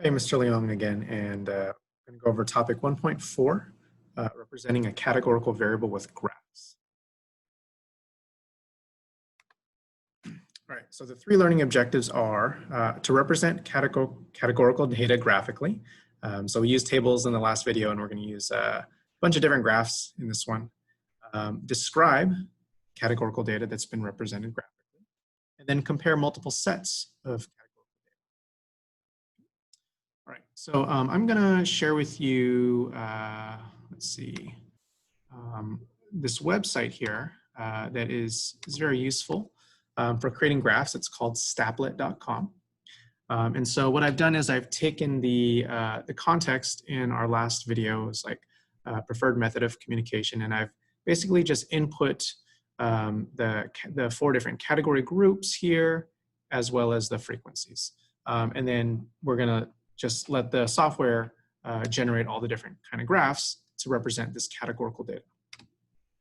Hey, Mr. Leong again, and I'm going to go over topic 1.4, representing a categorical variable with graphs. All right, so the three learning objectives are to represent categorical data graphically. So we used tables in the last video, and we're going to use a bunch of different graphs in this one. Describe categorical data that's been represented graphically, and then compare multiple sets of categorical data. All right, so I'm going to share with you, let's see, this website here that is very useful for creating graphs. It's called staplet.com. And so what I've done is I've taken the context in our last video is like preferred method of communication, and I've basically just input the four different category groups here, as well as the frequencies. And then we're gonna just let the software generate all the different kind of graphs to represent this categorical data.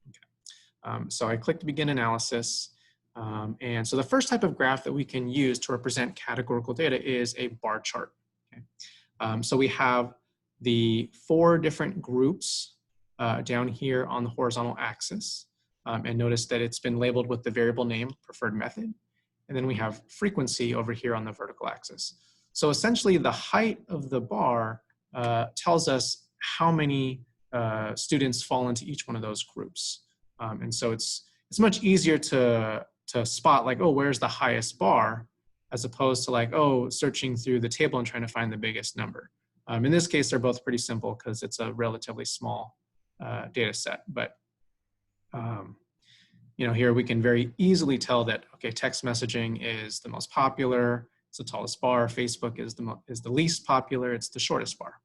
Okay. So I clicked begin analysis. And so the first type of graph that we can use to represent categorical data is a bar chart. Okay. So we have the four different groups down here on the horizontal axis. And notice that it's been labeled with the variable name preferred method. And then we have frequency over here on the vertical axis. So essentially the height of the bar tells us how many students fall into each one of those groups. And so it's much easier to spot like, oh, where's the highest bar, as opposed to like, oh, searching through the table and trying to find the biggest number. In this case, they're both pretty simple because it's a relatively small data set. But you know, here we can very easily tell that, okay, text messaging is the most popular, it's the tallest bar. Facebook is the least popular, it's the shortest bar.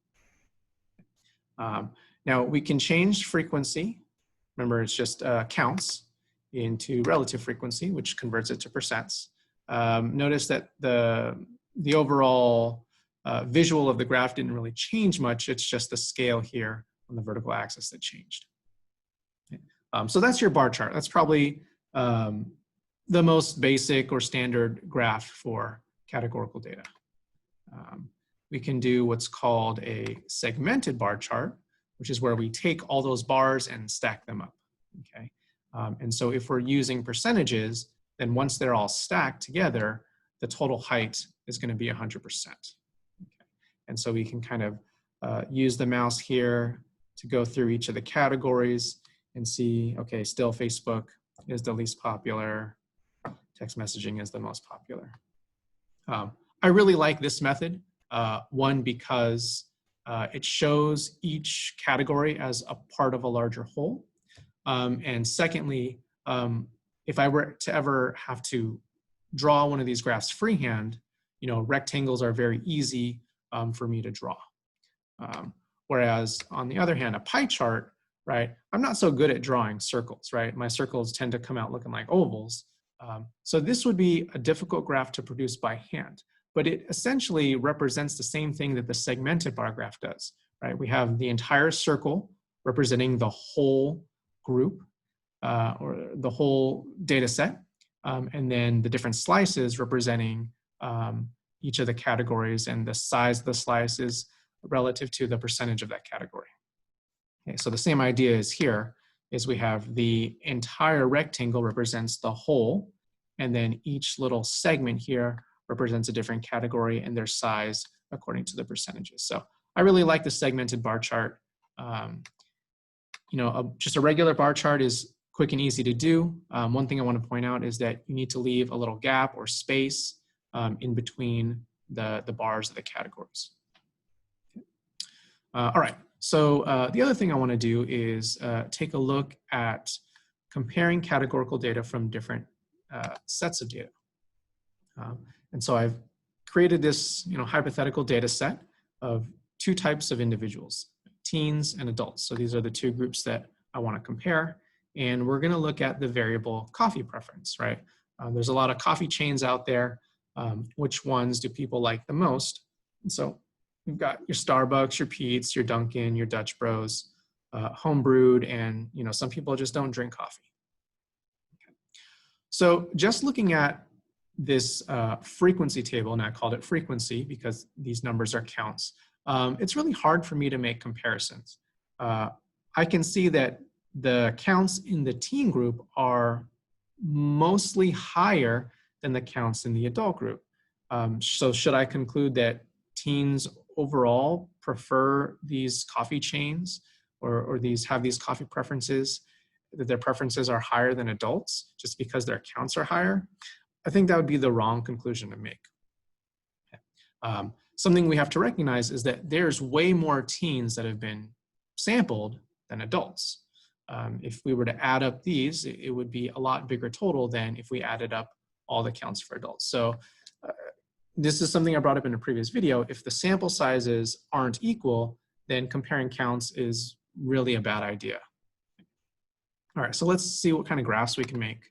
Now we can change frequency. Remember, it's just counts into relative frequency, which converts it to percents. Notice that the overall visual of the graph didn't really change much. It's just the scale here on the vertical axis that changed. Okay. So that's your bar chart. That's probably the most basic or standard graph for categorical data. We can do what's called a segmented bar chart, which is where we take all those bars and stack them up. Okay. And so if we're using percentages, then once they're all stacked together, the total height is going to be 100%. Okay. And so we can kind of use the mouse here to go through each of the categories and see, okay, still Facebook is the least popular, text messaging is the most popular. I really like this method, one, because it shows each category as a part of a larger whole. And secondly, if I were to ever have to draw one of these graphs freehand, you know, rectangles are very easy for me to draw. Whereas on the other hand, a pie chart, right, I'm not so good at drawing circles, right? My circles tend to come out looking like ovals. So this would be a difficult graph to produce by hand, but it essentially represents the same thing that the segmented bar graph does, right? We have the entire circle representing the whole group or the whole data set, and then the different slices representing each of the categories, and the size of the slice is relative to the percentage of that category. Okay, so the same idea is here, is we have the entire rectangle represents the whole, and then each little segment here represents a different category and their size according to the percentages. So I really like the segmented bar chart. You know, just a regular bar chart is quick and easy to do. One thing I want to point out is that you need to leave a little gap or space in between the bars of the categories. All right, so the other thing I want to do is take a look at comparing categorical data from different sets of data. And so I've created this, you know, hypothetical data set of two types of individuals, teens and adults. So these are the two groups that I want to compare. And we're going to look at the variable coffee preference, right? There's a lot of coffee chains out there. Which ones do people like the most? And so you've got your Starbucks, your Peet's, your Dunkin', your Dutch Bros, home brewed, and you know, some people just don't drink coffee. Okay. So just looking at this frequency table, and I called it frequency because these numbers are counts, it's really hard for me to make comparisons. I can see that the counts in the teen group are mostly higher than the counts in the adult group. So should I conclude that teens overall prefer these coffee chains or have these coffee preferences, that their preferences are higher than adults just because their counts are higher? I think that would be the wrong conclusion to make. Something we have to recognize is that there's way more teens that have been sampled than adults. If we were to add up these, it would be a lot bigger total than if we added up all the counts for adults. So this is something I brought up in a previous video. If the sample sizes aren't equal, then comparing counts is really a bad idea. All right, so let's see what kind of graphs we can make.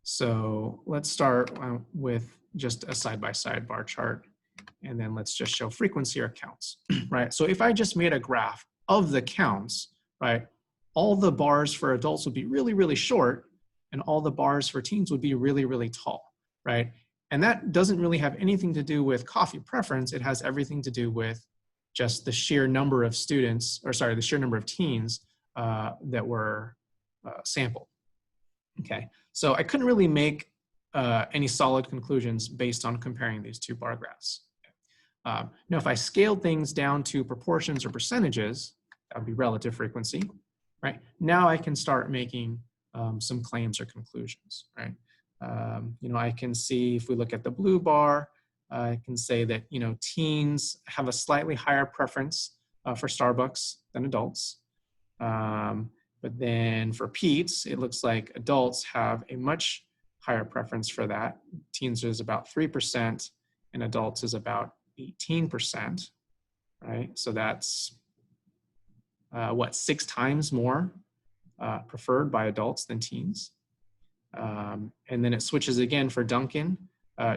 So let's start with just a side-by-side bar chart, and then let's just show frequency or counts, right? So if I just made a graph of the counts, right, all the bars for adults would be really, really short, and all the bars for teens would be really, really tall, right? And that doesn't really have anything to do with coffee preference. It has everything to do with just the sheer number of students, or sorry, the sheer number of teens that were sampled. Okay, so I couldn't really make any solid conclusions based on comparing these two bar graphs. Now, if I scaled things down to proportions or percentages, that would be relative frequency, right? Now I can start making some claims or conclusions, right? You know, I can see if we look at the blue bar, I can say that, you know, teens have a slightly higher preference for Starbucks than adults. But then for Pete's, it looks like adults have a much higher preference for that. Teens is about 3% and adults is about 18%, right? So that's what, 6 times more preferred by adults than teens. And then it switches again for Dunkin'.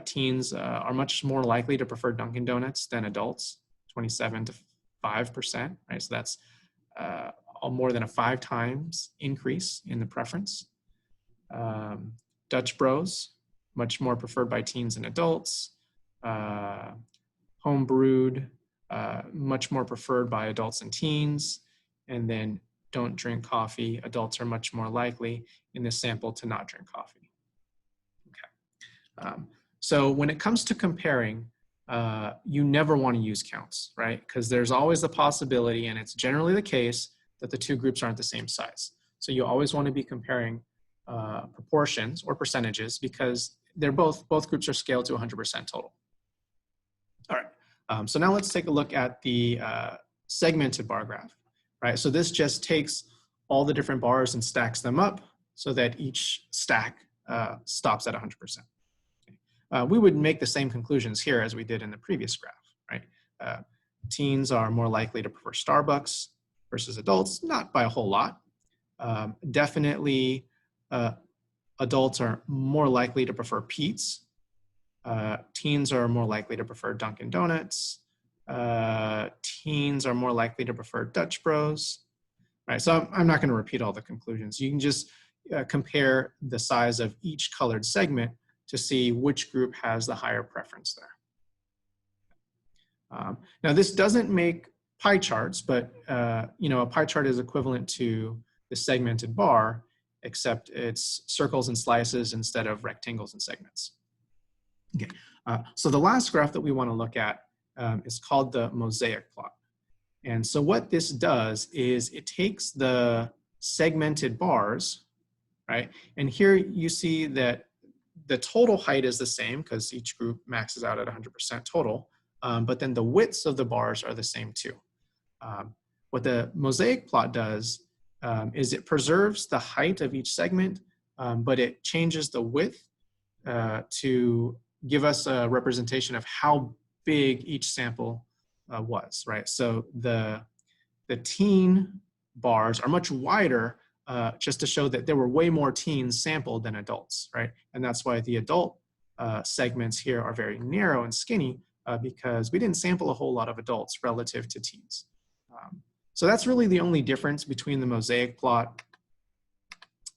Teens are much more likely to prefer Dunkin' Donuts than adults, 27 to 5%, right? So that's more than a 5 times increase in the preference. Dutch Bros, much more preferred by teens and adults. Home brewed, much more preferred by adults and teens. And then don't drink coffee, adults are much more likely in this sample to not drink coffee. Okay. So when it comes to comparing, you never want to use counts, right? Because there's always the possibility, and it's generally the case, that the two groups aren't the same size. So you always want to be comparing proportions or percentages because they're both groups are scaled to 100% total. All right, so now let's take a look at the segmented bar graph, right? So this just takes all the different bars and stacks them up so that each stack stops at 100%. We would make the same conclusions here as we did in the previous graph, right? Teens are more likely to prefer Starbucks versus adults, not by a whole lot. Definitely, adults are more likely to prefer Pete's. Teens are more likely to prefer Dunkin' Donuts. Teens are more likely to prefer Dutch Bros. Right, so I'm not going to repeat all the conclusions. You can just compare the size of each colored segment to see which group has the higher preference there. Now, this doesn't make pie charts, but you know, a pie chart is equivalent to the segmented bar, except it's circles and slices instead of rectangles and segments. Okay, so the last graph that we want to look at is called the Mosaic Plot. And so what this does is it takes the segmented bars, right? And here you see that the total height is the same because each group maxes out at 100% total, but then the widths of the bars are the same too. What the Mosaic Plot does is it preserves the height of each segment, but it changes the width to give us a representation of how big each sample was, right? So the teen bars are much wider just to show that there were way more teens sampled than adults, right? And that's why the adult segments here are very narrow and skinny because we didn't sample a whole lot of adults relative to teens. So that's really the only difference between the Mosaic Plot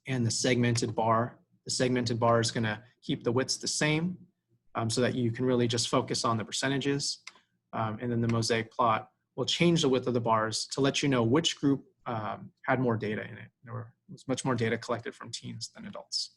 and the segmented bar. The segmented bar is going to keep the widths the same so that you can really just focus on the percentages. And then the Mosaic plot will change the width of the bars to let you know which group had more data in it. There was much more data collected from teens than adults.